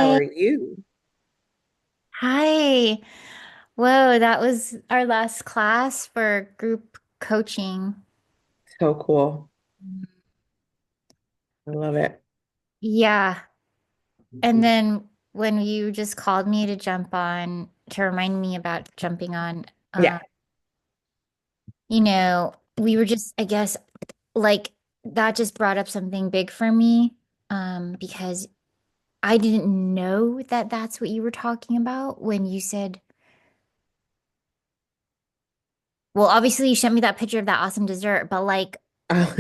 How Hi. are you? Hi. Whoa, that was our last class for group coaching. So cool. I love it. Yeah. And then when you just called me to jump on, to remind me about jumping on, Yeah. we were just, I guess, like that just brought up something big for me, because I didn't know that that's what you were talking about when you said, well, obviously you sent me that picture of that awesome dessert, but like, Oh,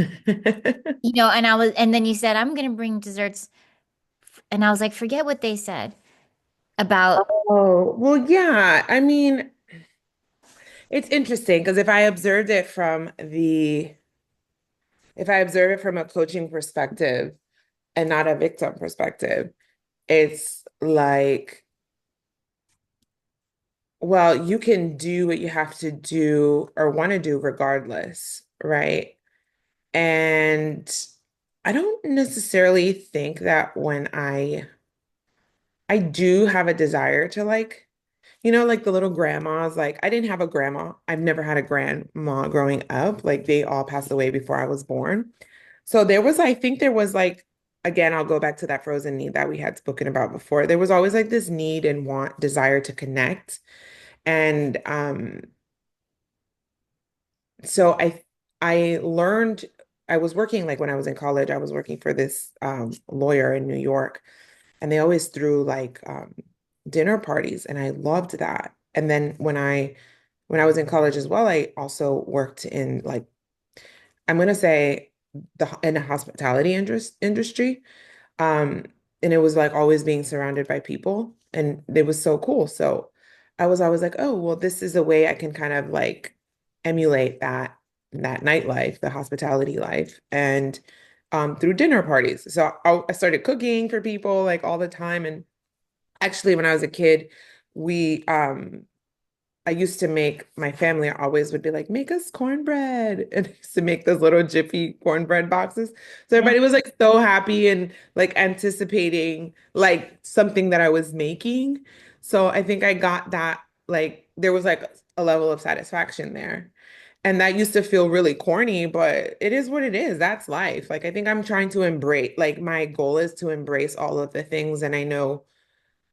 and then you said, I'm gonna bring desserts. And I was like, forget what they said about, Oh, well, yeah. I mean, it's interesting because if I observe it from a coaching perspective and not a victim perspective, it's like, well, you can do what you have to do or want to do regardless, right? And I don't necessarily think that I do have a desire to like the little grandmas, like I didn't have a grandma. I've never had a grandma growing up. Like they all passed away before I was born. So I think there was like, again, I'll go back to that frozen need that we had spoken about before. There was always like this need and want, desire to connect. And so I learned I was working like when I was in college, I was working for this lawyer in New York. And they always threw like dinner parties, and I loved that. And then when I was in college as well, I also worked in like I'm gonna say in the hospitality industry. Um, and it was like always being surrounded by people, and it was so cool. So I was always like, oh, well, this is a way I can kind of like emulate that nightlife, the hospitality life, and through dinner parties. So I started cooking for people like all the time, and actually, when I was a kid, we I used to make my family always would be like, make us cornbread. And I used to make those little jiffy cornbread boxes. So yeah, everybody was like so happy and like anticipating like something that I was making. So I think I got that like there was like a level of satisfaction there. And that used to feel really corny, but it is what it is. That's life. Like I think I'm trying to embrace, like my goal is to embrace all of the things. And I know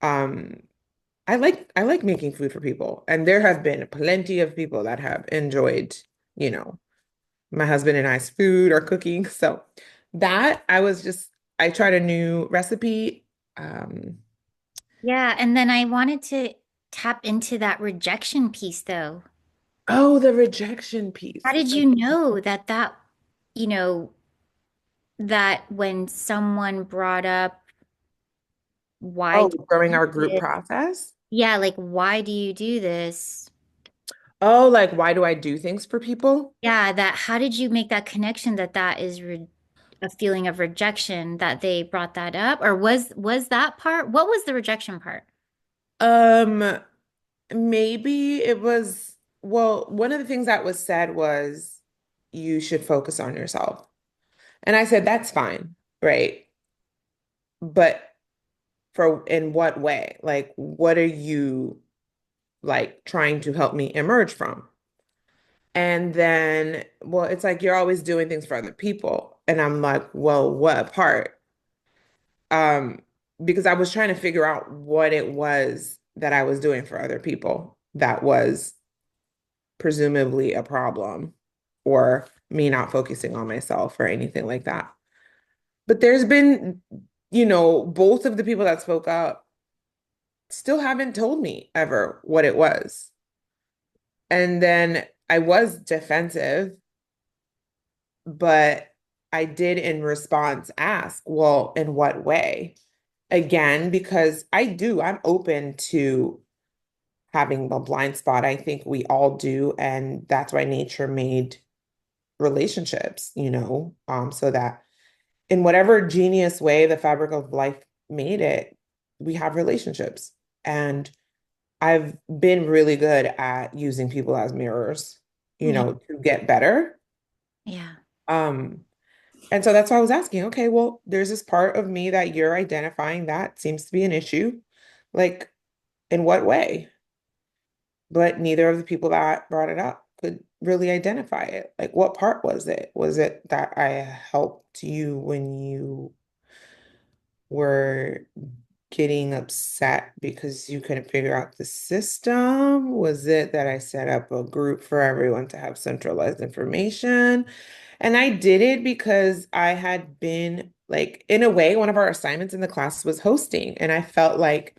um I like making food for people. And there have been plenty of people that have enjoyed, you know, my husband and I's food or cooking. So that I tried a new recipe. Um, yeah. And then I wanted to tap into that rejection piece though. oh, the rejection How piece. did you know you know, that when someone brought up, why Oh, do during you our do group this? process. Yeah, like, why do you do this? Oh, like why do I do things for people? Yeah, how did you make that connection that that is re a feeling of rejection that they brought that up? Or was that part? What was the rejection part? Um, Maybe it was, well, one of the things that was said was you should focus on yourself. And I said, that's fine, right? But for in what way? Like, what are you like trying to help me emerge from? And then, well, it's like you're always doing things for other people. And I'm like, well, what part? Um, because I was trying to figure out what it was that I was doing for other people that was presumably a problem or me not focusing on myself or anything like that. But there's been, both of the people that spoke up still haven't told me ever what it was. And then I was defensive, but I did in response ask, well, in what way? Again, because I'm open to having a blind spot. I think we all do. And that's why nature made relationships, so that in whatever genius way the fabric of life made it, we have relationships. And I've been really good at using people as mirrors, Yeah. to get better. Yeah. Um, And so that's why I was asking, okay, well, there's this part of me that you're identifying that seems to be an issue. Like, in what way? But neither of the people that brought it up could really identify it. Like, what part was it? Was it that I helped you when you were getting upset because you couldn't figure out the system? Was it that I set up a group for everyone to have centralized information? And I did it because I had been like, in a way, one of our assignments in the class was hosting. And I felt like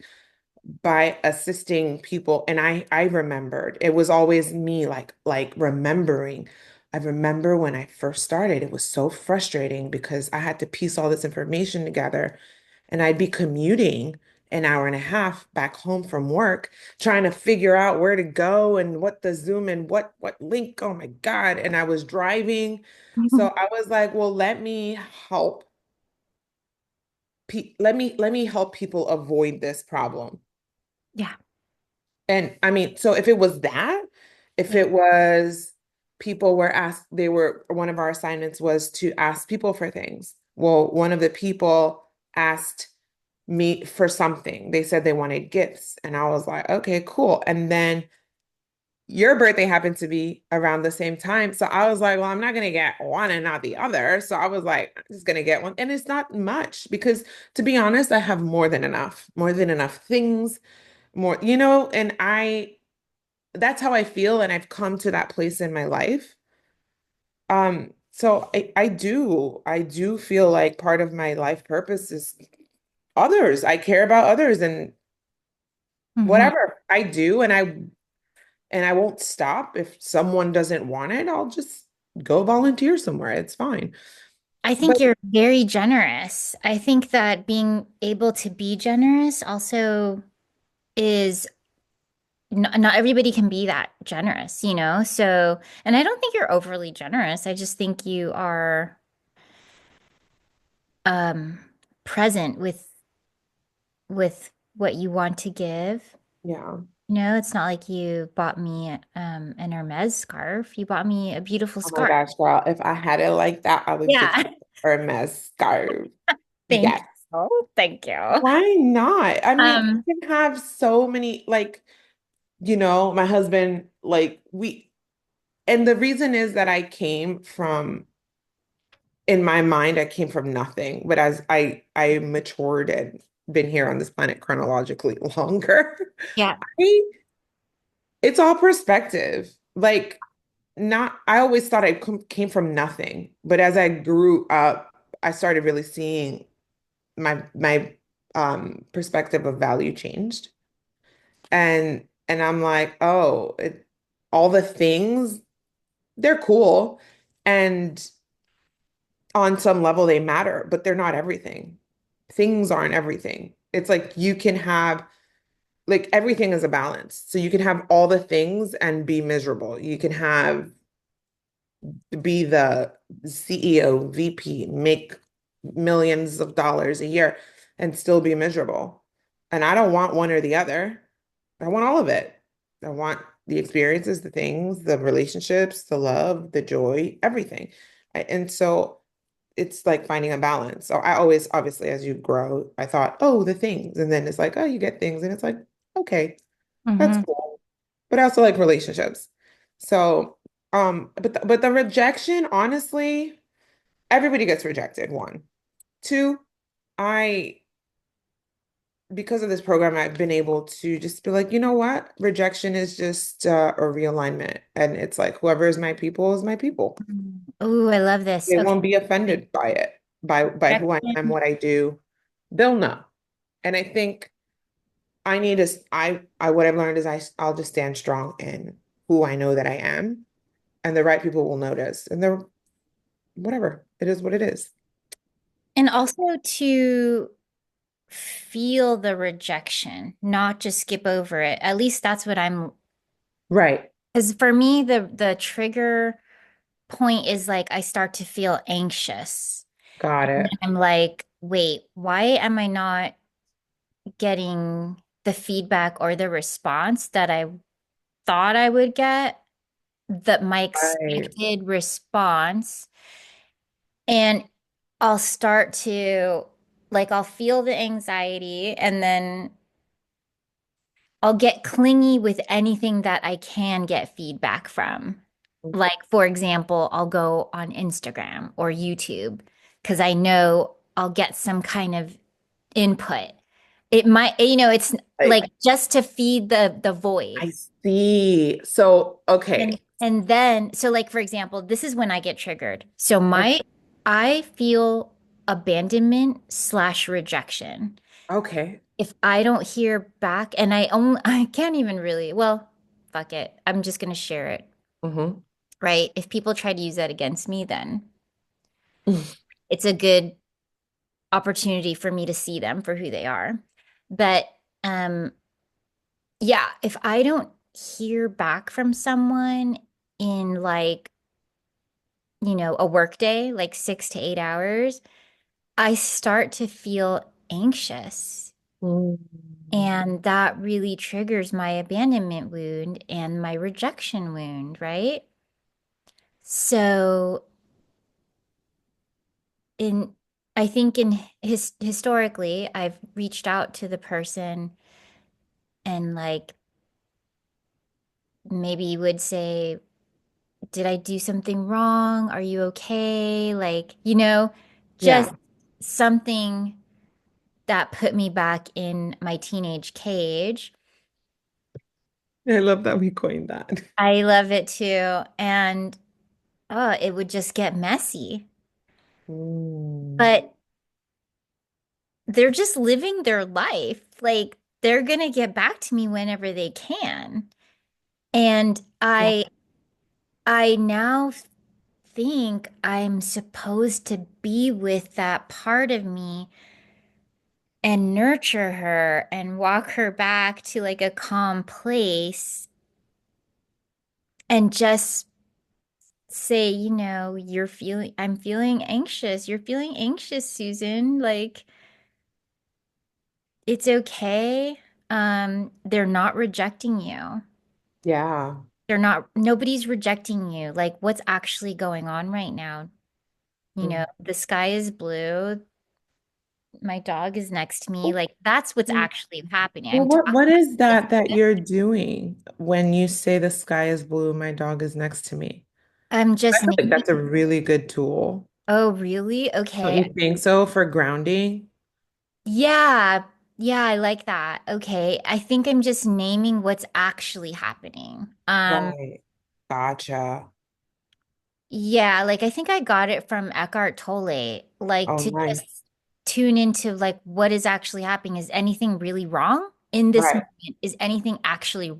by assisting people, and I remembered it was always me like remembering. I remember when I first started, it was so frustrating because I had to piece all this information together and I'd be commuting an hour and a half back home from work trying to figure out where to go and what the Zoom and what link. Oh my God. And I was driving. So I was like, well, help let me help people avoid this problem. Yeah. And I mean, so if it was that, if Yeah. it was people were asked, one of our assignments was to ask people for things. Well, one of the people asked me for something. They said they wanted gifts. And I was like, okay, cool. And then your birthday happened to be around the same time. So I was like, well, I'm not going to get one and not the other. So I was like, I'm just going to get one. And it's not much because to be honest, I have more than enough things, and that's how I feel. And I've come to that place in my life. So I do feel like part of my life purpose is others. I care about others and Hmm. whatever I do, and I won't stop. If someone doesn't want it, I'll just go volunteer somewhere. It's fine. I But think you're very generous. I think that being able to be generous also is not everybody can be that generous, you know? So, and I don't think you're overly generous. I just think you are um present with what you want to give. yeah. You know, it's not like you bought me an Hermes scarf. You bought me a beautiful Oh my scarf. gosh, girl. If I had it like that, I would get Yeah. you a Hermes scarf. Thank Yes. you. Thank you. Why not? I mean, Um, you can have so many, like, my husband, and the reason is that in my mind, I came from nothing. But as I matured and been here on this planet chronologically longer, yeah. I, it's all perspective. Like, I always thought came from nothing. But as I grew up, I started really seeing my perspective of value changed. And I'm like, oh, all the things, they're cool. And on some level they matter, but they're not everything. Things aren't everything. It's like you can have like everything is a balance. So you can have all the things and be miserable. You can be the CEO, VP, make millions of dollars a year and still be miserable. And I don't want one or the other. I want all of it. I want the experiences, the things, the relationships, the love, the joy, everything. And so it's like finding a balance. So I always, obviously, as you grow, I thought, oh, the things. And then it's like, oh, you get things. And it's like, okay, that's Hmm. cool. But I also like relationships. So, but the rejection, honestly, everybody gets rejected. One. Two, I because of this program, I've been able to just be like, you know what? Rejection is just a realignment. And it's like, whoever is my people is my people. Oh, I love this. They Okay. won't be offended by it, by who I am, Rejection. what I do. They'll know. And I think I need to, what I've learned is I'll just stand strong in who I know that I am. And the right people will notice. And they're, whatever, it is what it is. And also to feel the rejection, not just skip over it. At least that's what I'm, Right. because for me, the trigger point is like I start to feel anxious. Got And it. I'm like, wait, why am I not getting the feedback or the response that I thought I would get, that my Right. expected response? And I'll start to like I'll feel the anxiety and then I'll get clingy with anything that I can get feedback from. Like, for example, I'll go on Instagram or YouTube because I know I'll get some kind of input. It might, it's like Like, just to feed the void. I see. So, okay. And then, so like for example, this is when I get triggered. So I feel abandonment slash rejection. Okay. If I don't hear back, and I can't even really, well, fuck it. I'm just gonna share it, Hmm. right? If people try to use that against me, then it's a good opportunity for me to see them for who they are. But um, yeah, if I don't hear back from someone in like, a work day, like 6 to 8 hours, I start to feel anxious. Mm. And that really triggers my abandonment wound and my rejection wound, right? So in I think in historically, I've reached out to the person and like maybe would say, "Did I do something wrong? Are you okay?" Like, just Yeah. something that put me back in my teenage cage. I love that we coined that. I love it too. And it would just get messy. Mm. But they're just living their life. Like they're gonna get back to me whenever they can. And Yeah. I now think I'm supposed to be with that part of me and nurture her and walk her back to like a calm place and just say, I'm feeling anxious. You're feeling anxious, Susan. Like it's okay. They're not rejecting you. Yeah. Nobody's rejecting you. Like, what's actually going on right now? Mm. The sky is blue. My dog is next to me. Like, that's what's actually happening. Well, I'm what talking is to that that this. you're doing when you say the sky is blue, my dog is next to me? I'm I just feel like naming. that's a really good tool. Oh, really? Don't Okay. you think so for grounding? Yeah. Yeah, I like that. Okay. I think I'm just naming what's actually happening. Right. Gotcha. Yeah, like I think I got it from Eckhart Tolle, like Oh, to just nice. tune into like what is actually happening. Is anything really wrong in this Right. moment? Is anything actually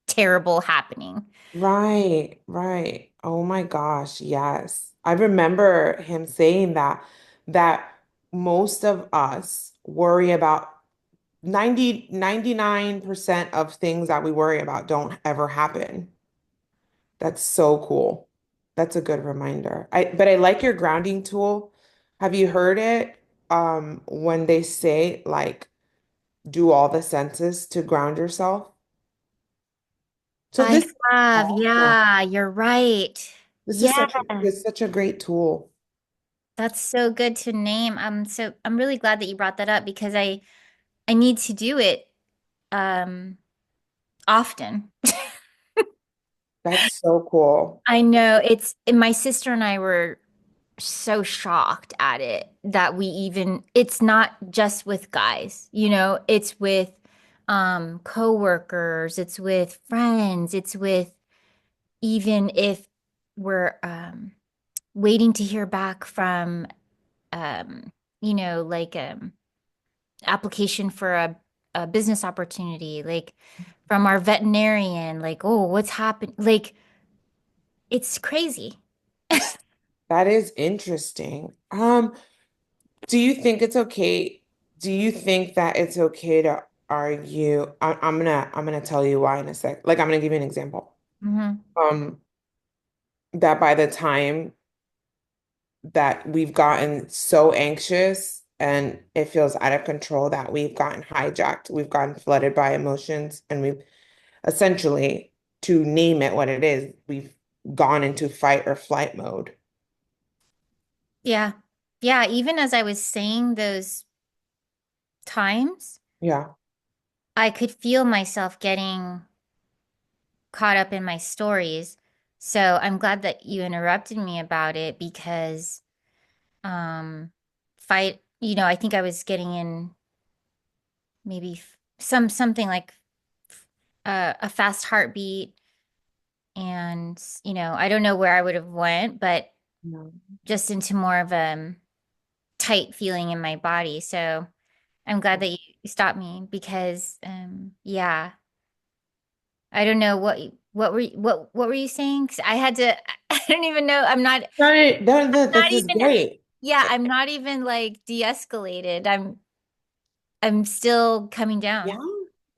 terrible happening? Right. Right. Oh my gosh. Yes. I remember him saying that most of us worry about 99% of things that we worry about don't ever happen. That's so cool. That's a good reminder. But I like your grounding tool. Have you heard it? When they say like do all the senses to ground yourself. So I this is have, awesome. yeah, you're right. This is Yeah, such a great tool. that's so good to name. I'm really glad that you brought that up because I need to do it um often. That's so cool. I know my sister and I were so shocked at it that it's not just with guys, it's with coworkers, it's with friends, it's with even if we're waiting to hear back from um like application for a business opportunity, like from our veterinarian, like, oh, what's happened? Like it's crazy. That is interesting. Do you think it's okay? Do you think that it's okay to argue? I'm gonna tell you why in a sec. Like I'm gonna give you an example. Hmm. Um, that by the time that we've gotten so anxious and it feels out of control that we've gotten hijacked, we've gotten flooded by emotions, and we've essentially, to name it what it is, we've gone into fight or flight mode. Yeah. Yeah, even as I was saying those times, Yeah. I could feel myself getting caught up in my stories. So I'm glad that you interrupted me about it because um fight, I think I was getting in maybe something like a fast heartbeat and I don't know where I would have went, but No. just into more of a tight feeling in my body. So I'm glad that you stopped me because yeah, I don't know what were you saying? 'Cause I had to I don't even know. Right. Not This is even great. yeah, I'm not even like de-escalated. I'm still coming Yeah. down.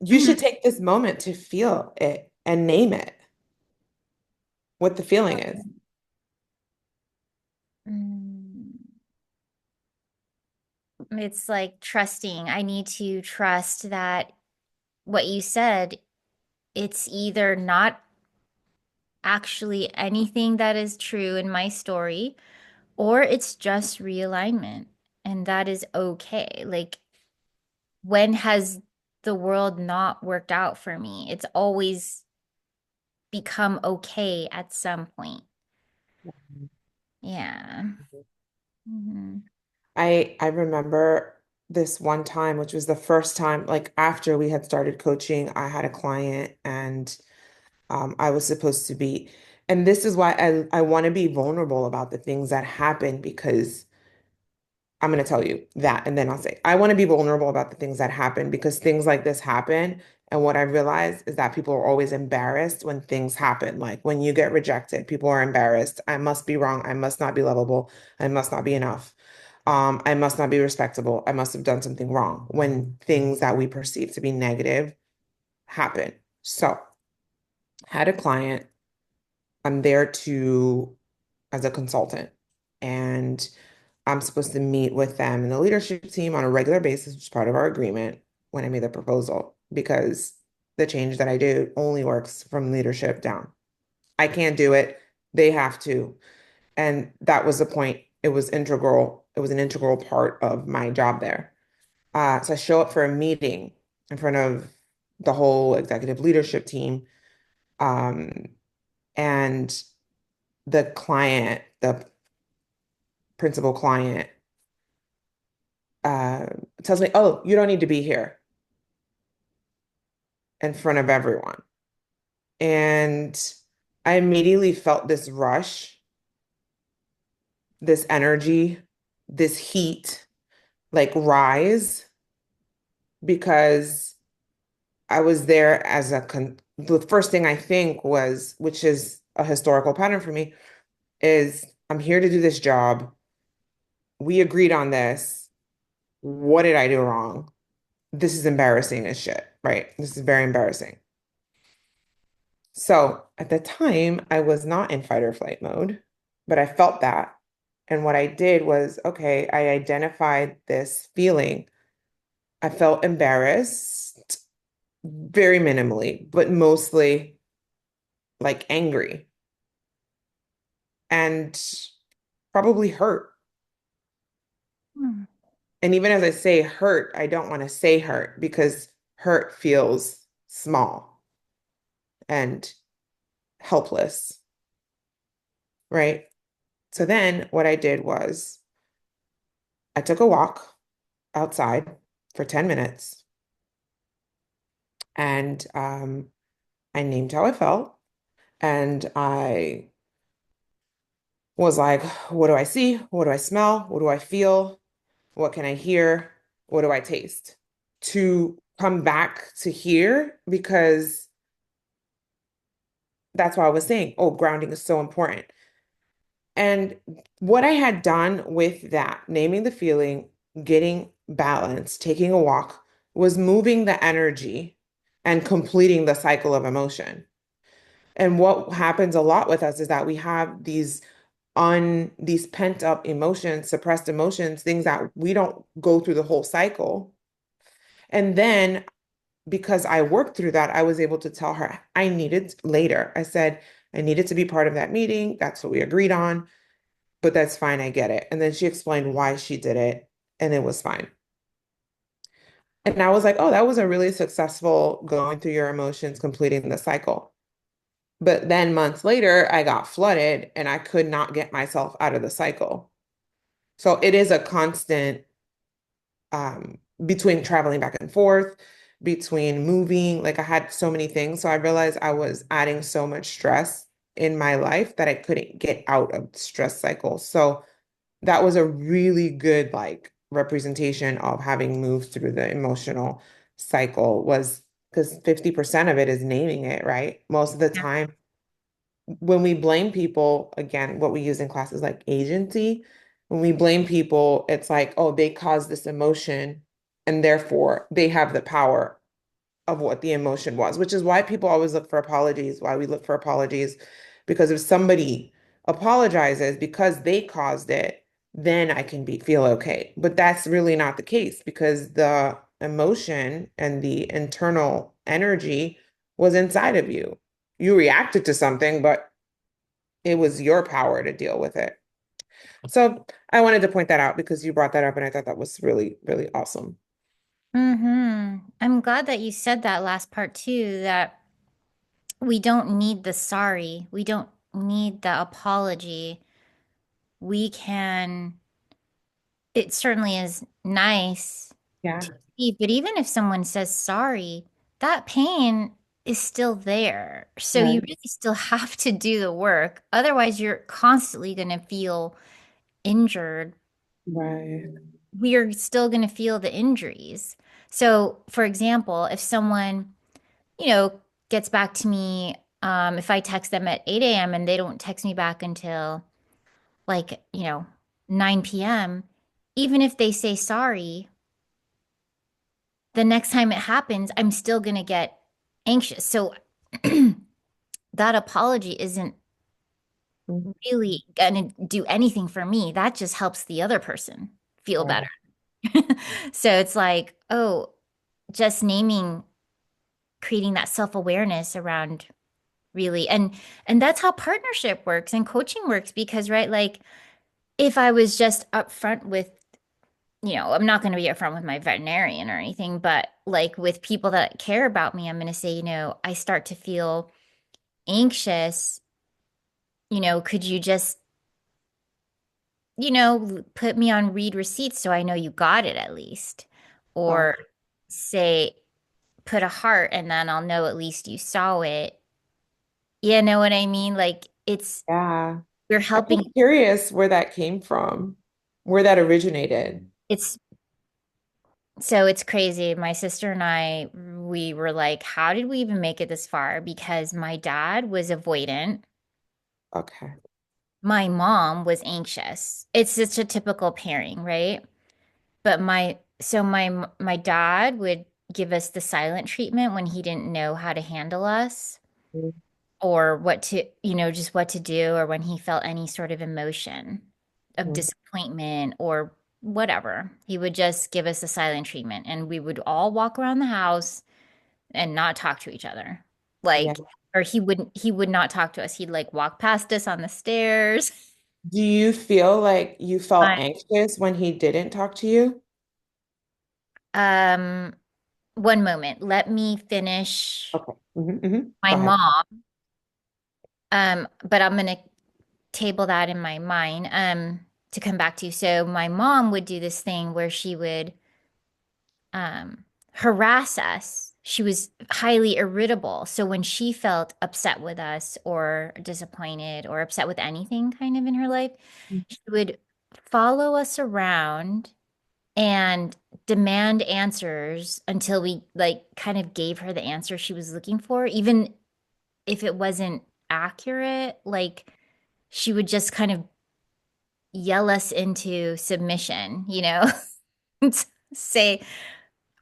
You Mhm. should take this moment to feel it and name it, what the feeling is. Mm. It's like trusting. I need to trust that what you said, it's either not actually anything that is true in my story, or it's just realignment. And that is okay. Like, when has the world not worked out for me? It's always become okay at some point. Yeah. Mhm. I remember this one time, which was the first time, like after we had started coaching, I had a client and I was supposed to be, and this is why I want to be vulnerable about the things that happen because I'm going to tell you that, and then I'll say, I want to be vulnerable about the things that happen because things like this happen. And what I realized is that people are always embarrassed when things happen. Like when you get rejected, people are embarrassed. I must be wrong. I must not be lovable. I must not be enough. I must not be respectable. I must have done something wrong when things that we perceive to be negative happen. So, had a client. I'm there to as a consultant, and I'm supposed to meet with them and the leadership team on a regular basis, which is part of our agreement when I made the proposal, because the change that I do only works from leadership down. I can't do it. They have to. And that was the point. It was integral. It was an integral part of my job there. So I show up for a meeting in front of the whole executive leadership team. Um, and the client, the principal client, uh, tells me, "Oh, you don't need to be here," in front of everyone. And I immediately felt this rush, this energy, this heat like rise because I was there as the first thing I think was, which is a historical pattern for me, is I'm here to do this job. We agreed on this. What did I do wrong? This is embarrassing as shit, right? This is very embarrassing. So at the time, I was not in fight or flight mode, but I felt that. And what I did was, okay, I identified this feeling. I felt embarrassed very minimally, but mostly like angry and probably hurt. Hmm. And even as I say hurt, I don't want to say hurt because hurt feels small and helpless, right? So then what I did was I took a walk outside for 10 minutes and I named how I felt. And I was like, what do I see? What do I smell? What do I feel? What can I hear? What do I taste? To come back to here because that's why I was saying, oh, grounding is so important. And what I had done with that, naming the feeling, getting balance, taking a walk, was moving the energy and completing the cycle of emotion. And what happens a lot with us is that we have these pent up emotions, suppressed emotions, things that we don't go through the whole cycle. And then because I worked through that, I was able to tell her I needed later. I said I needed to be part of that meeting. That's what we agreed on. but that's fine. I get it. And then she explained why she did it, and it was fine. And I was like, oh, that was a really successful going through your emotions, completing the cycle. But then months later, I got flooded and I could not get myself out of the cycle. So it is a constant between traveling back and forth, between moving. Like I had so many things. So I realized I was adding so much stress in my life that I couldn't get out of the stress cycle. So that was a really good like representation of having moved through the emotional cycle was because 50% of it is naming it, right? Most of the time when we blame people, again, what we use in class is like agency. When we blame people, it's like, oh, they caused this emotion and therefore they have the power of what the emotion was, which is why people always look for apologies, why we look for apologies. Because if somebody apologizes because they caused it, then I can feel okay. But that's really not the case because the emotion and the internal energy was inside of you. You reacted to something, but it was your power to deal with it. So I wanted to point that out because you brought that up and I thought that was really, really awesome. I'm glad that you said that last part too, that we don't need the sorry. We don't need the apology. We can, it certainly is nice Yeah. to see, but even if someone says sorry, that pain is still there. So you Right. really still have to do the work. Otherwise, you're constantly going to feel injured. Right. We are still going to feel the injuries. So, for example, if someone, you know, gets back to me, if I text them at 8 a.m. and they don't text me back until like, 9 p.m., even if they say sorry, the next time it happens, I'm still going to get anxious. So that apology isn't Mhm. really going to do anything for me. That just helps the other person feel better. Right. So it's like, oh, just naming, creating that self-awareness around really, and that's how partnership works and coaching works because, right, like if I was just upfront with, I'm not going to be upfront with my veterinarian or anything, but like with people that care about me, I'm going to say, I start to feel anxious, could you just, put me on read receipts so I know you got it at least, Got or say put a heart and then I'll know at least you saw it. You know what I mean? Like Yeah. we're I'm helping. just curious where that came from, where that originated. It's So it's crazy. My sister and I, we were like, how did we even make it this far? Because my dad was avoidant. Okay. My mom was anxious. It's such a typical pairing, right? But my dad would give us the silent treatment when he didn't know how to handle us or what to, just what to do, or when he felt any sort of emotion of Mhm. disappointment or whatever. He would just give us the silent treatment and we would all walk around the house and not talk to each other. Yeah. Like, or he would not talk to us. He'd like walk past us on the stairs. Do you feel like you felt I- anxious when he didn't talk to you? Um, one moment. Let me finish Okay. Hmm. my Go ahead. mom. But I'm gonna table that in my mind, to come back to. So my mom would do this thing where she would harass us. She was highly irritable. So when she felt upset with us or disappointed or upset with anything kind of in her life, she would follow us around and demand answers until we like kind of gave her the answer she was looking for, even if it wasn't accurate. Like she would just kind of yell us into submission, say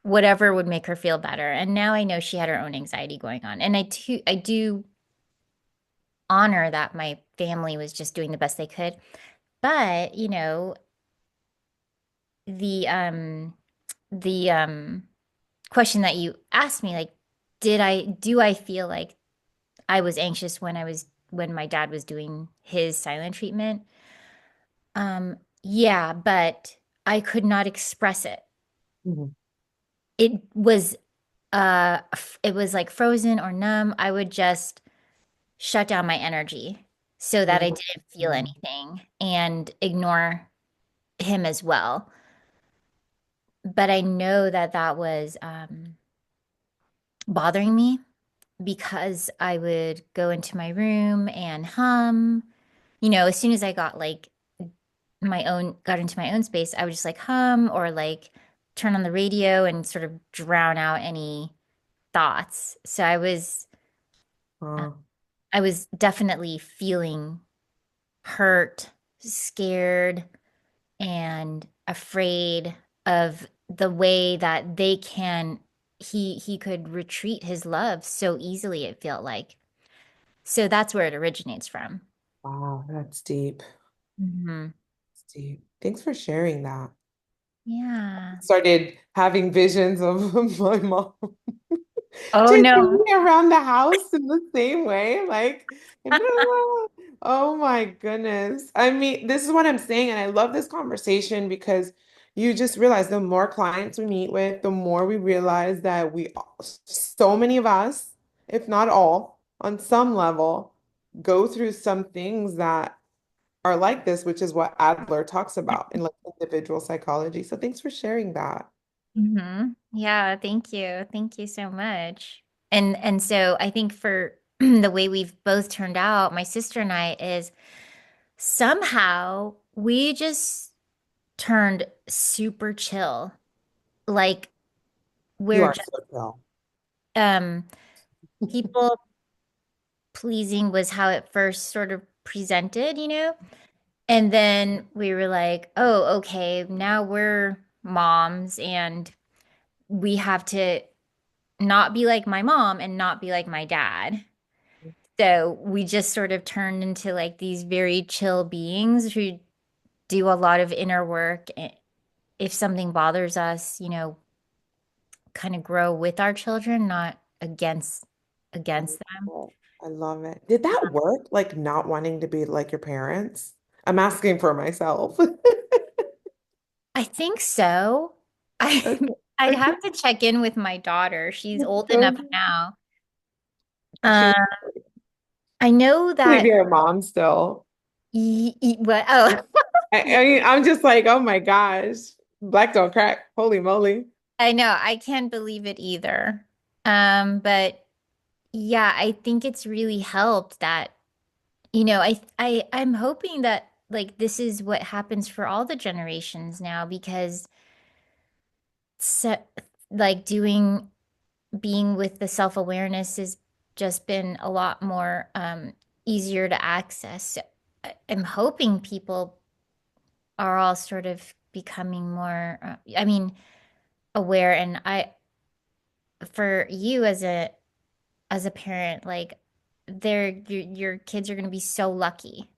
whatever would make her feel better. And now I know she had her own anxiety going on. And I do honor that my family was just doing the best they could. But, the question that you asked me, like, do I feel like I was anxious when my dad was doing his silent treatment? Yeah, but I could not express it. Mhm. It was it was like frozen or numb. I would just shut down my energy so that I didn't feel Mhm. anything and ignore him as well. But I know that that was bothering me because I would go into my room and hum. You know, as soon as I got like got into my own space, I would just like hum or like turn on the radio and sort of drown out any thoughts. So Uh, I was definitely feeling hurt, scared, and afraid of the way that he could retreat his love so easily, it felt like. So that's where it originates from. wow, that's deep. Hmm. That's deep. Thanks for sharing that. Yeah. Started having visions of my mom Oh chasing no. me around the house in the same way. Like, oh my goodness. I mean, this is what I'm saying. And I love this conversation because you just realize the more clients we meet with, the more we realize that so many of us, if not all, on some level, go through some things that are like this, which is what Adler talks about in like individual psychology. So thanks for sharing that. Hmm. Yeah, thank you. Thank you so much. And so I think for the way we've both turned out, my sister and I, is somehow we just turned super chill. Like You we're are just so chill. um people pleasing was how it first sort of presented, you know? And then we were like, oh, okay, now we're moms and we have to not be like my mom and not be like my dad. So we just sort of turned into like these very chill beings who do a lot of inner work. If something bothers us, you know, kind of grow with our children, not I against love them. it. I love it. Did that work? Like not wanting to be like your parents? I'm asking for myself. I think so. I Okay. I'd Okay. have to check in with my daughter. She's old enough Okay. now. She Uh, I know believe that you're a mom still. what oh I'm just like, oh my gosh, black don't crack. Holy moly. I know I can't believe it either. But yeah, I think it's really helped that, you know, I'm hoping that like this is what happens for all the generations now because so, like doing being with the self-awareness has just been a lot more easier to access. So I'm hoping people are all sort of becoming more, I mean, aware. And for you as a parent, like your kids are going to be so lucky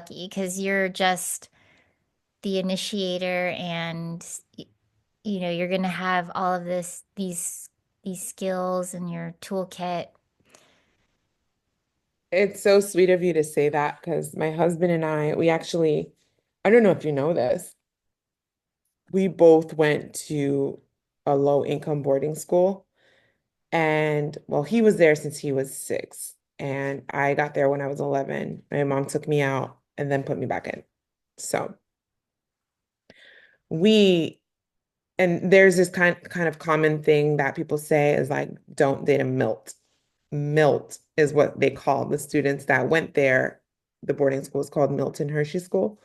because you're just the initiator and you know you're going to have all of these skills in your toolkit. It's so sweet of you to say that because my husband and we actually, I don't know if you know this, we both went to a low income boarding school. And well, he was there since he was 6. And I got there when I was 11. My mom took me out and then put me back in. So we, and there's this kind of common thing that people say is like, don't date a milt. Milt is what they call the students that went there. The boarding school is called Milton Hershey School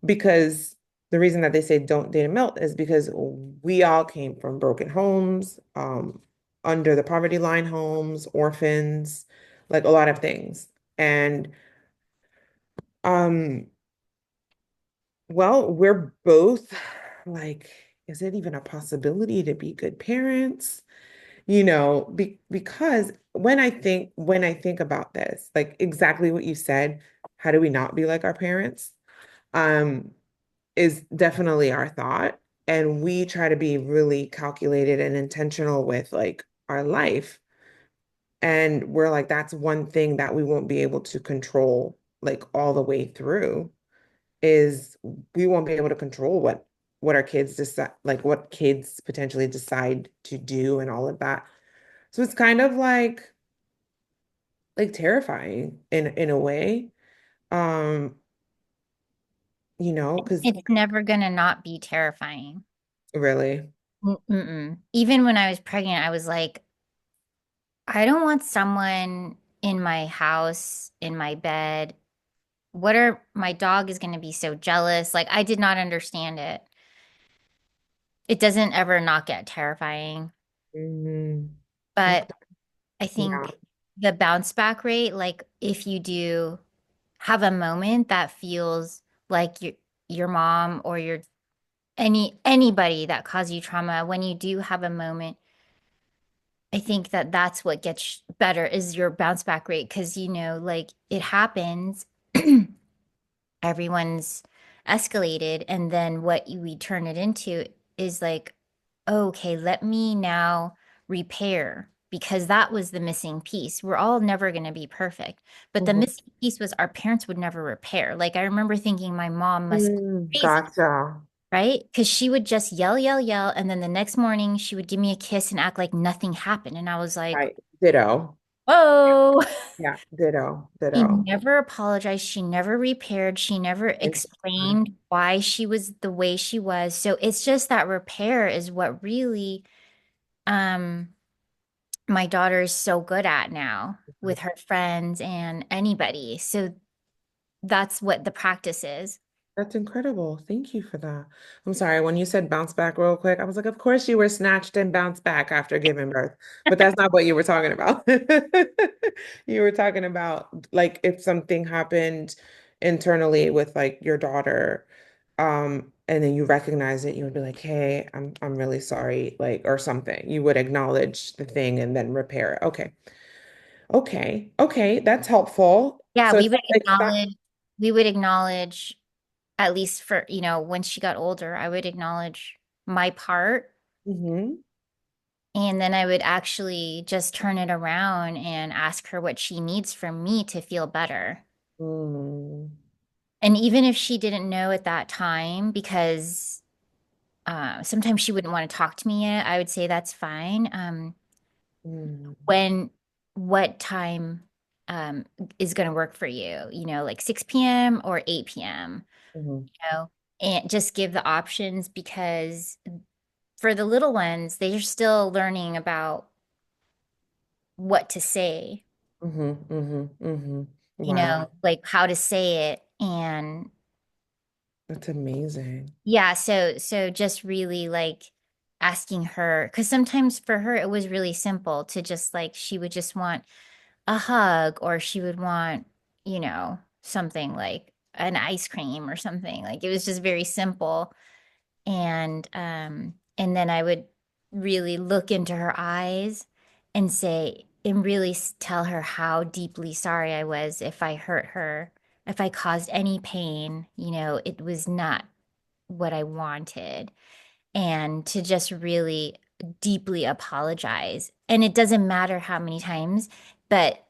because the reason that they say don't date a milt is because we all came from broken homes, under the poverty line homes, orphans, like a lot of things. And um, well, we're both like, is it even a possibility to be good parents? Because when I think about this, like exactly what you said, how do we not be like our parents? Um, is definitely our thought. And we try to be really calculated and intentional with like our life. And we're like, that's one thing that we won't be able to control like all the way through is we won't be able to control what our kids decide, like what kids potentially decide to do and all of that. So it's kind of like terrifying in a way. Um, because It's never gonna not be terrifying. really. Mm-mm. Even when I was pregnant, I was like, I don't want someone in my house, in my bed. My dog is gonna be so jealous. Like, I did not understand it. It doesn't ever not get terrifying, Mhm. but Okay. I Yeah. think the bounce back rate, like if you do have a moment that feels like your mom or anybody that caused you trauma, when you do have a moment, I think that that's what gets better is your bounce back rate because like it happens, everyone's escalated, and then what we turn it into is like, okay, let me now repair because that was the missing piece. We're all never going to be perfect, but the Mhm. missing piece was our parents would never repair. Like I remember thinking my mom must be crazy, Gotcha. right? Because she would just yell, yell, yell. And then the next morning she would give me a kiss and act like nothing happened. And I was like, Right. Ditto. oh, Yeah. Ditto. she Ditto. never apologized. She never repaired. She never Interesting. explained why she was the way she was. So it's just that repair is what really um, my daughter is so good at now with her friends and anybody. So that's what the practice is. That's incredible. Thank you for that. I'm sorry, when you said bounce back real quick, I was like, of course you were snatched and bounced back after giving birth. But that's not what you were talking about. You were talking about like if something happened internally with like your daughter, and then you recognize it, you would be like, hey, I'm really sorry, like, or something. You would acknowledge the thing and then repair it. Okay. Okay. Okay. That's helpful. Yeah, So it's like that. we would acknowledge, at least for, when she got older, I would acknowledge my part. Hmm. And then I would actually just turn it around and ask her what she needs from me to feel better. Mm, And even if she didn't know at that time, because sometimes she wouldn't want to talk to me yet, I would say that's fine. mm, When, what time um, is going to work for you? Like 6 p.m. or 8 p.m., mhm. and just give the options because for the little ones, they're still learning about what to say, Wow, like how to say it. And that's amazing. yeah, so just really like asking her, because sometimes for her it was really simple to just like she would just want a hug or she would want, something like an ice cream or something. Like it was just very simple. And then I would really look into her eyes and say and really tell her how deeply sorry I was if I hurt her, if I caused any pain, it was not what I wanted, and to just really deeply apologize. And it doesn't matter how many times, but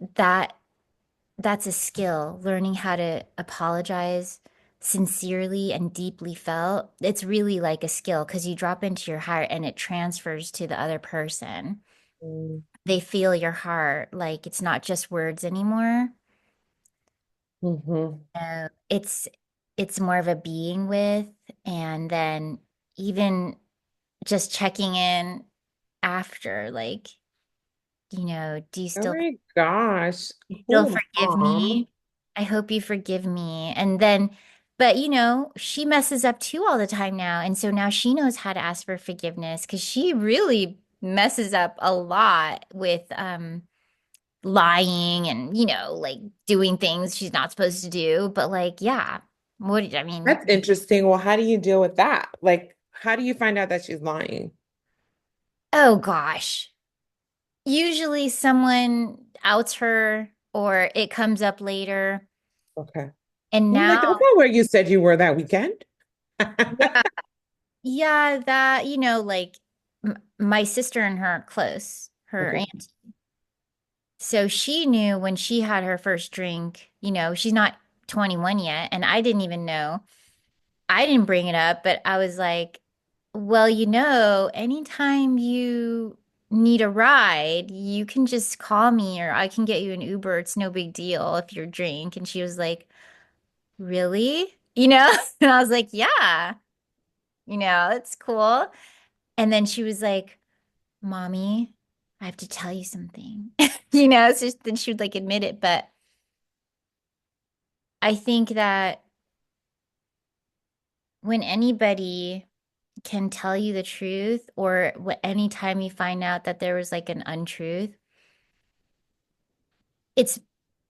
that's a skill, learning how to apologize sincerely and deeply felt. It's really like a skill because you drop into your heart and it transfers to the other person. Mm-hmm. They feel your heart, like it's not just words anymore. It's more of a being with, and then even just checking in after, like, do you Oh still my gosh, still cool forgive mom. me? I hope you forgive me. And then, but she messes up too all the time now. And so now she knows how to ask for forgiveness because she really messes up a lot with lying and, like doing things she's not supposed to do. But like, yeah, I mean, That's interesting. Well, how do you deal with that? Like, how do you find out that she's lying? oh gosh. Usually someone outs her or it comes up later. Okay. And I'm like, now, that's not where you said you were that weekend. yeah, yeah, that, like my sister and her are close, her Okay. aunt. So she knew when she had her first drink, she's not 21 yet, and I didn't even know. I didn't bring it up, but I was like, well, anytime you need a ride, you can just call me or I can get you an Uber. It's no big deal if you're drink. And she was like, really? And I was like, yeah, it's cool. And then she was like, Mommy, I have to tell you something. It's just then she would like admit it. But I think that when anybody can tell you the truth, or anytime you find out that there was like an untruth, it's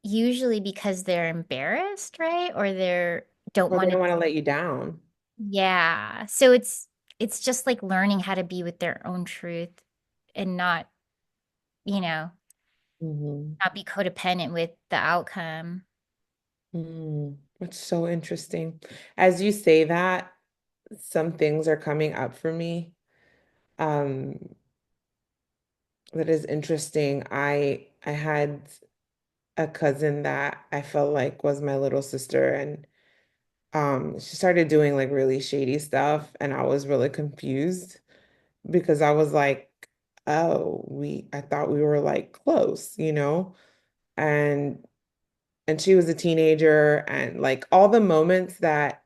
usually because they're embarrassed, right? Or they're don't Well, they want to. don't want to let you down. Yeah. So it's just like learning how to be with their own truth and not, you know, Hmm. not be codependent with the outcome. Mm, it's so interesting. As you say that, some things are coming up for me. Um, that is interesting. I had a cousin that I felt like was my little sister, and she started doing like really shady stuff, and I was really confused because I was like, oh, I thought we were like close, you know? And she was a teenager, and like all the moments that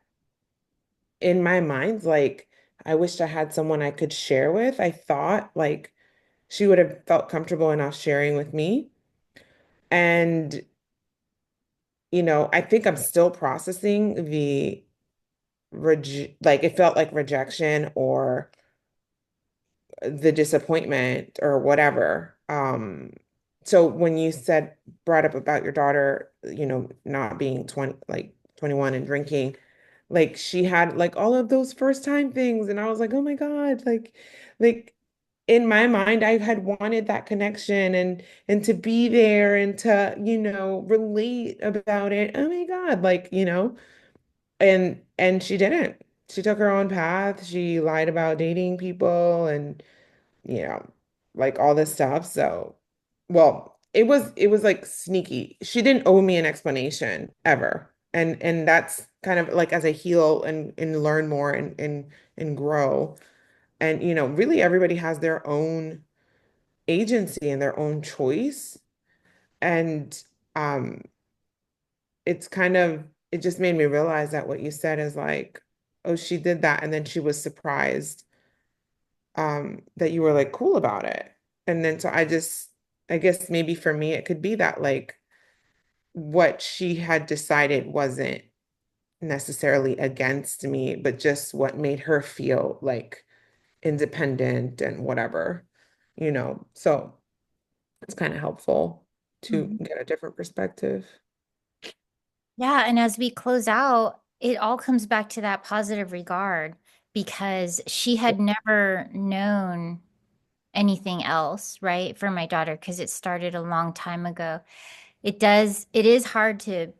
in my mind, like I wished I had someone I could share with. I thought like she would have felt comfortable enough sharing with me. And, I think I'm still processing the like it felt like rejection or the disappointment or whatever. So when you brought up about your daughter, not being 20, like 21 and drinking, like she had like all of those first time things. And I was like, oh my God, like in my mind, I had wanted that connection and to be there and to, relate about it. Oh my God, and she didn't. She took her own path. She lied about dating people and you know, like all this stuff. So, well, it was like sneaky. She didn't owe me an explanation ever. And that's kind of like as I heal and learn more and grow. And really everybody has their own agency and their own choice. And um it's kind of it just made me realize that what you said is like, oh, she did that and then she was surprised that you were like cool about it. And then so I guess maybe for me it could be that like what she had decided wasn't necessarily against me, but just what made her feel like independent and whatever, So it's kind of helpful to Mhm. get a different perspective. Yeah, and as we close out, it all comes back to that positive regard because she had never known anything else, right, for my daughter because it started a long time ago. It is hard to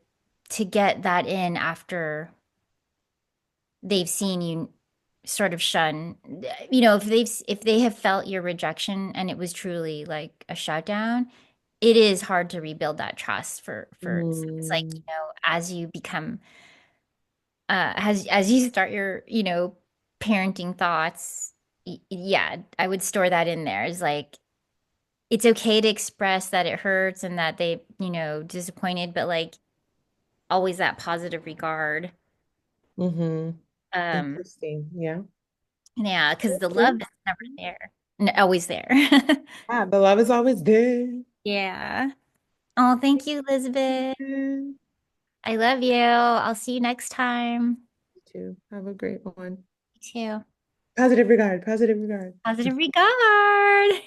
get that in after they've seen you sort of shun. If they have felt your rejection and it was truly like a shutdown, it is hard to rebuild that trust for it's like, Mm, as you become as you start your, parenting thoughts, yeah, I would store that in there. It's like it's okay to express that it hurts and that they, disappointed, but like always that positive regard. hmm. Um, Interesting. Yeah. yeah, because the love Okay. is never there, always there. Ah, the love is always there. Yeah. Oh, thank you, Elizabeth. You I love you. I'll see you next time. too. Have a great one. You too. Positive regard, positive regard. Positive regard.